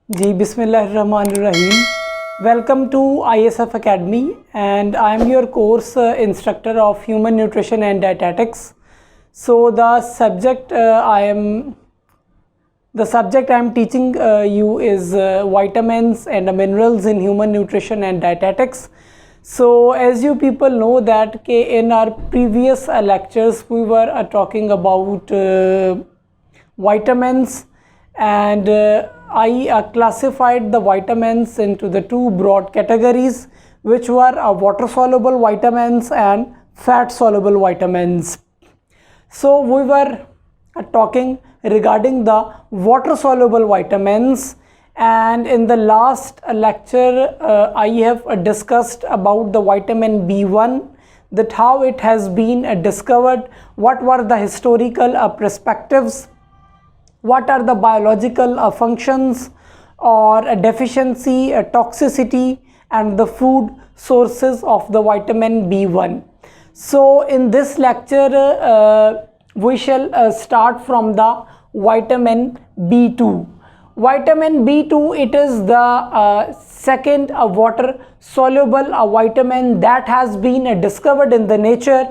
जी बिस्मिल्लाहिर्रहमानिर्रहीम. Welcome to ISF Academy, and I am your course instructor of Human Nutrition and Dietetics. So the subject I am teaching you is vitamins and minerals in human nutrition and dietetics. So as you people know that in our previous lectures we were talking about vitamins, and I classified the vitamins into the two broad categories, which were water soluble vitamins and fat soluble vitamins. So we were talking regarding the water soluble vitamins, and in the last lecture I have discussed about the vitamin B1, that how it has been discovered, what were the historical perspectives, what are the biological functions or deficiency, toxicity, and the food sources of the vitamin B1. So in this lecture we shall start from the vitamin B2. Vitamin B2, it is the second water soluble vitamin that has been discovered in the nature.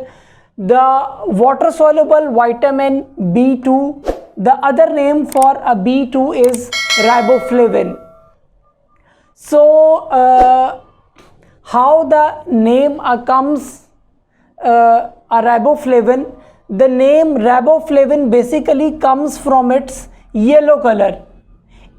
The water soluble vitamin B2, the other name for a B2 is riboflavin. So how the name comes a riboflavin? The name riboflavin basically comes from its yellow color.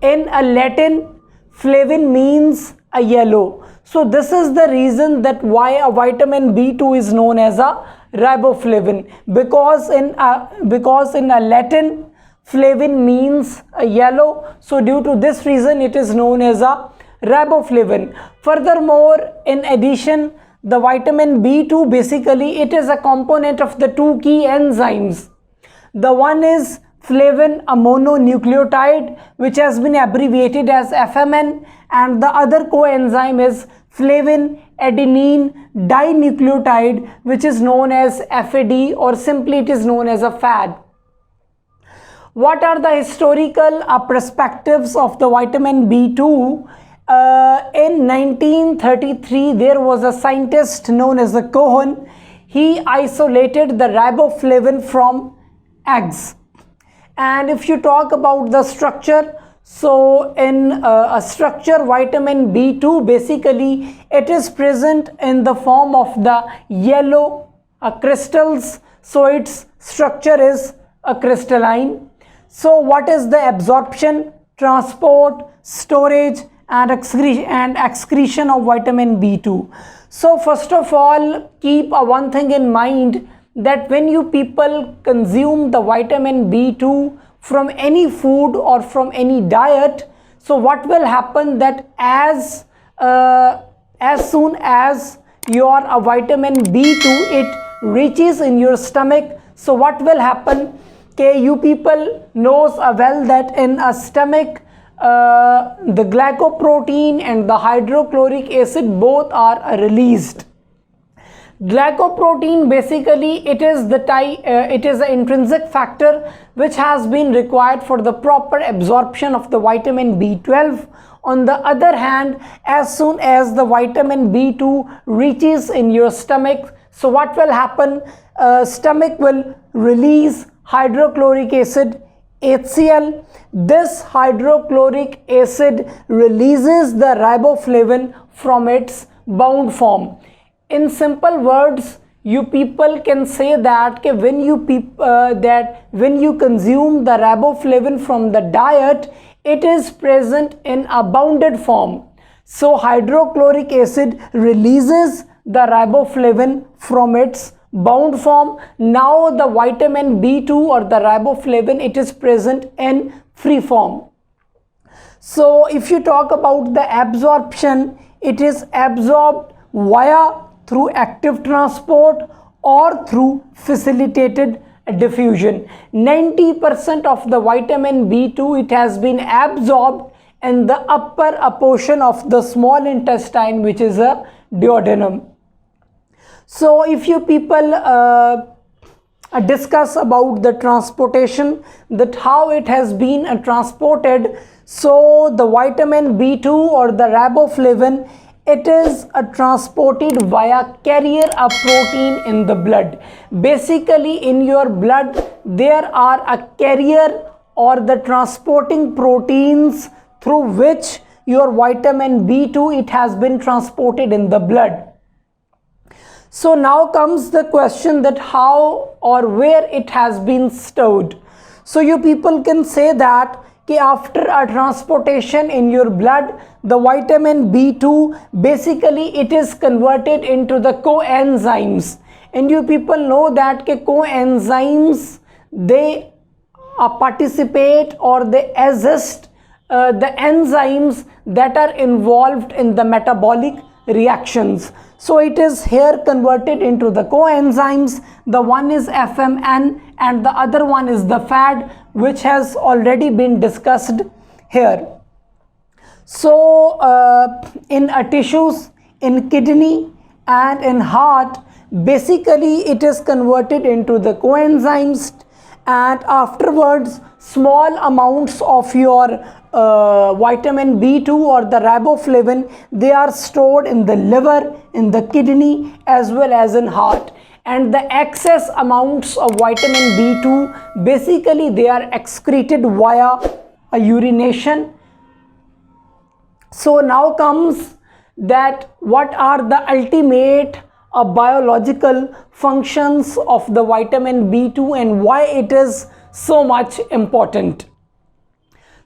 In a Latin, flavin means a yellow. So this is the reason that why a vitamin B2 is known as a riboflavin, because in a Latin, flavin means a yellow. So due to this reason it is known as a riboflavin. Furthermore, in addition, the vitamin B2 basically it is a component of the two key enzymes. The one is flavin, a mononucleotide, which has been abbreviated as FMN, and the other coenzyme is flavin adenine dinucleotide, which is known as FAD, or simply it is known as a FAD. What are the historical perspectives of the vitamin B2? In 1933, there was a scientist known as the Cohen. He isolated the riboflavin from eggs. And if you talk about the structure, so in a structure, vitamin B2 basically it is present in the form of the yellow crystals. So its structure is a crystalline. So what is the absorption, transport, storage, and excretion of vitamin B2? So first of all, keep one thing in mind, that when you people consume the vitamin B2 from any food or from any diet, so what will happen, that as soon as your vitamin B2 it reaches in your stomach, so what will happen, okay, you people knows well that in a stomach the glycoprotein and the hydrochloric acid both are released. Glycoprotein basically it is the intrinsic factor which has been required for the proper absorption of the vitamin B12. On the other hand, as soon as the vitamin B2 reaches in your stomach, so what will happen, stomach will release hydrochloric acid, HCl. This hydrochloric acid releases the riboflavin from its bound form. In simple words, you people can say that when you consume the riboflavin from the diet, it is present in a bounded form. So hydrochloric acid releases the riboflavin from its bound form. Now the vitamin B2 or the riboflavin, it is present in free form. So if you talk about the absorption, it is absorbed through active transport or through facilitated diffusion. 90% of the vitamin B2 it has been absorbed in the upper portion of the small intestine, which is a duodenum. So if you people discuss about the transportation, that how it has been transported. So the vitamin B2 or the riboflavin, it is transported via carrier of protein in the blood. Basically in your blood there are a carrier or the transporting proteins through which your vitamin B2 it has been transported in the blood. So now comes the question that how or where it has been stored. So you people can say that after a transportation in your blood, the vitamin B2 basically it is converted into the coenzymes, and you people know that coenzymes, they participate or they assist the enzymes that are involved in the metabolic reactions. So it is here converted into the coenzymes. The one is FMN and the other one is the FAD, which has already been discussed here. So in tissues, in kidney and in heart, basically it is converted into the coenzymes, and afterwards small amounts of your vitamin B2 or the riboflavin, they are stored in the liver, in the kidney as well as in heart, and the excess amounts of vitamin B2 basically they are excreted via a urination. So now comes that what are the ultimate biological functions of the vitamin B2 and why it is so much important.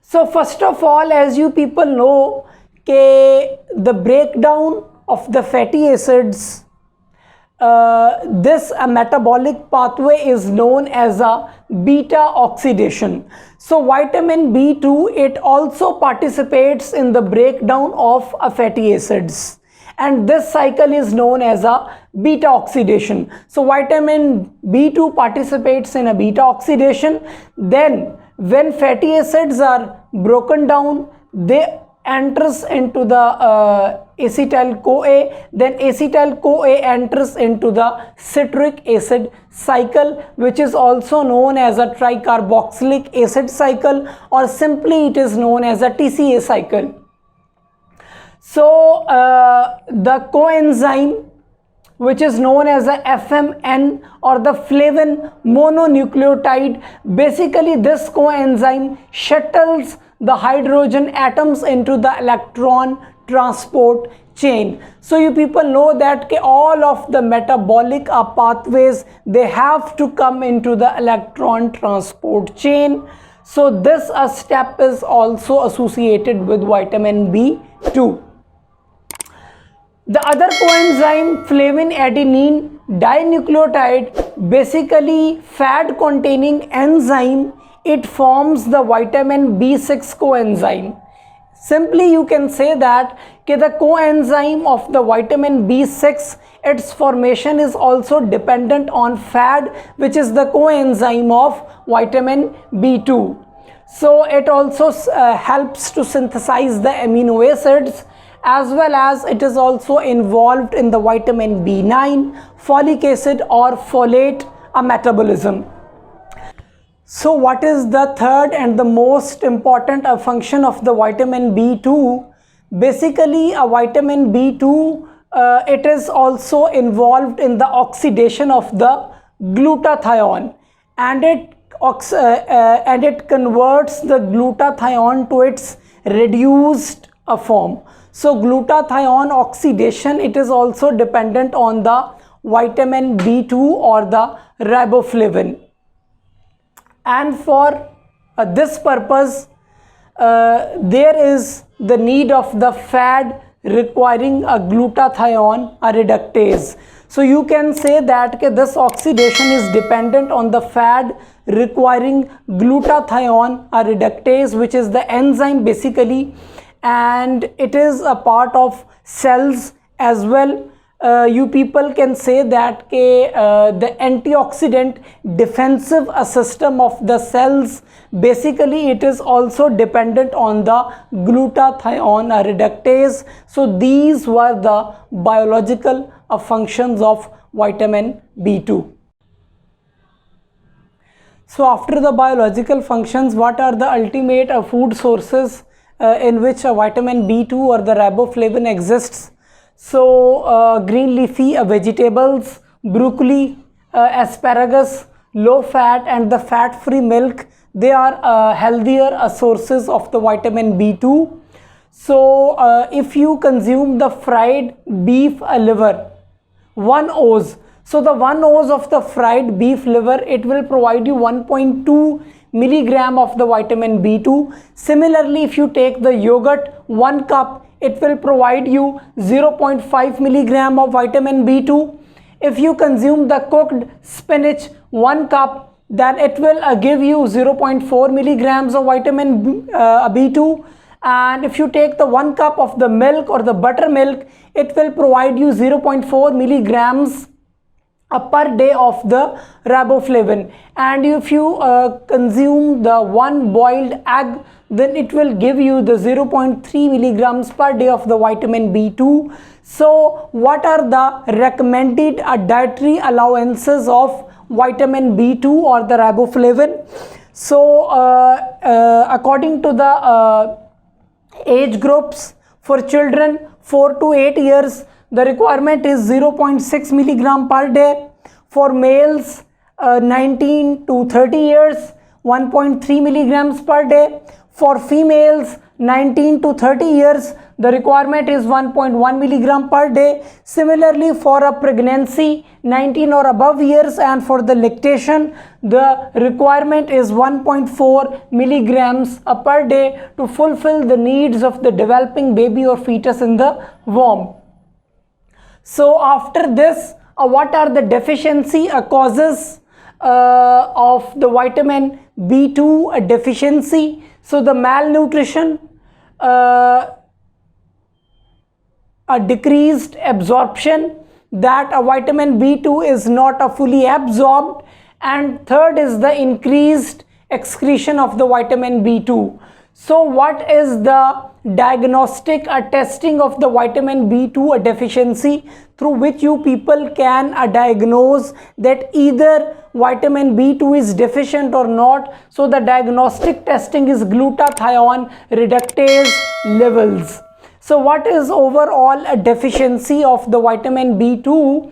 So first of all, as you people know, the breakdown of the fatty acids, this metabolic pathway is known as a beta oxidation. So vitamin B2 it also participates in the breakdown of fatty acids, and this cycle is known as a beta oxidation. So vitamin B2 participates in a beta oxidation. Then when fatty acids are broken down, they enters into the acetyl-CoA, then acetyl-CoA enters into the citric acid cycle, which is also known as a tricarboxylic acid cycle, or simply it is known as a TCA cycle. So the coenzyme which is known as a FMN or the flavin mononucleotide, basically this coenzyme shuttles the hydrogen atoms into the electron transport chain. So you people know that all of the metabolic pathways, they have to come into the electron transport chain. So this step is also associated with vitamin B2. The other coenzyme, flavin adenine dinucleotide, basically fat containing enzyme, it forms the vitamin B6 coenzyme. Simply you can say that the coenzyme of the vitamin B6, its formation is also dependent on FAD, which is the coenzyme of vitamin B2. So it also helps to synthesize the amino acids, as well as it is also involved in the vitamin B9, folic acid or folate metabolism. So what is the third and the most important function of the vitamin B2? Basically a vitamin B2, it is also involved in the oxidation of the glutathione, and it converts the glutathione to its reduced form. So glutathione oxidation, it is also dependent on the vitamin B2 or the riboflavin. And for this purpose, there is the need of the FAD requiring a glutathione reductase. So you can say that this oxidation is dependent on the FAD requiring glutathione reductase, which is the enzyme basically, and it is a part of cells as well. You people can say that the antioxidant defensive system of the cells, basically it is also dependent on the glutathione reductase. So these were the biological functions of vitamin B2. So after the biological functions, what are the ultimate food sources in which vitamin B2 or the riboflavin exists? So green leafy vegetables, broccoli, asparagus, low fat and the fat free milk, they are healthier sources of the vitamin B2. So if you consume the fried beef liver, 1 oz. So the 1 oz of the fried beef liver, it will provide you 1.2 milligram of the vitamin B2. Similarly, if you take the yogurt 1 cup, it will provide you 0.5 milligram of vitamin B2. If you consume the cooked spinach 1 cup, then it will give you 0.4 milligrams of vitamin B2. And if you take the 1 cup of the milk or the buttermilk, it will provide you 0.4 milligrams per day of the riboflavin. And if you consume the 1 boiled egg, then it will give you the 0.3 milligrams per day of the vitamin B2. So what are the recommended dietary allowances of vitamin B2 or the riboflavin? So according to the age groups, for children 4 to 8 years, the requirement is 0.6 milligram per day. For males 19 to 30 years, 1.3 milligrams per day. For females 19 to 30 years, the requirement is 1.1 milligram per day. Similarly, for a pregnancy 19 or above years and for the lactation, the requirement is 1.4 milligrams per day to fulfill the needs of the developing baby or fetus in the womb. So after this, what are the deficiency causes of the vitamin B2 deficiency? So the malnutrition, a decreased absorption, that a vitamin B2 is not fully absorbed, and third is the increased excretion of the vitamin B2. So what is the diagnostic testing of the vitamin B2 deficiency, through which you people can diagnose that either vitamin B2 is deficient or not? So the diagnostic testing is glutathione reductase levels. So what is overall a deficiency of the vitamin B2?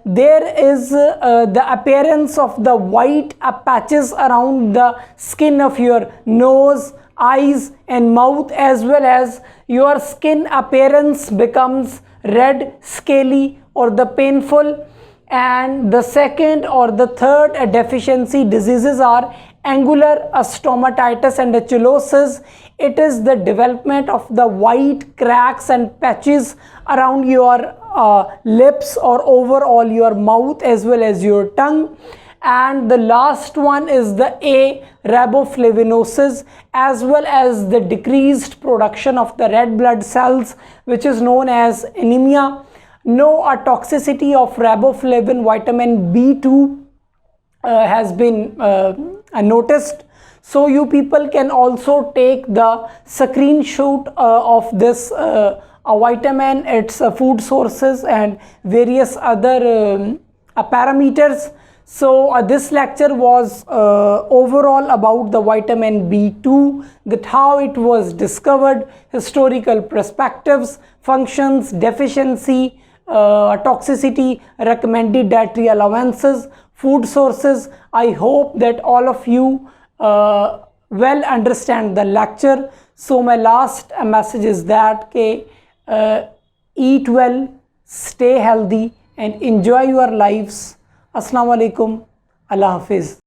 There is the appearance of the white patches around the skin of your nose, eyes and mouth, as well as your skin appearance becomes red, scaly or the painful. And the second or the third deficiency diseases are angular stomatitis and achulosis. It is the development of the white cracks and patches around your lips or overall your mouth as well as your tongue. And the last one is the riboflavinosis, as well as the decreased production of the red blood cells, which is known as anemia. No toxicity of riboflavin vitamin B2 has been noticed. So you people can also take the screenshot of this vitamin, its food sources and various other parameters. So this lecture was overall about the vitamin B2, that how it was discovered, historical perspectives, functions, deficiency, toxicity, recommended dietary allowances, food sources. I hope that all of you well understand the lecture. So my last message is that eat well, stay healthy and enjoy your lives. Assalamu alaikum. Allah Hafiz.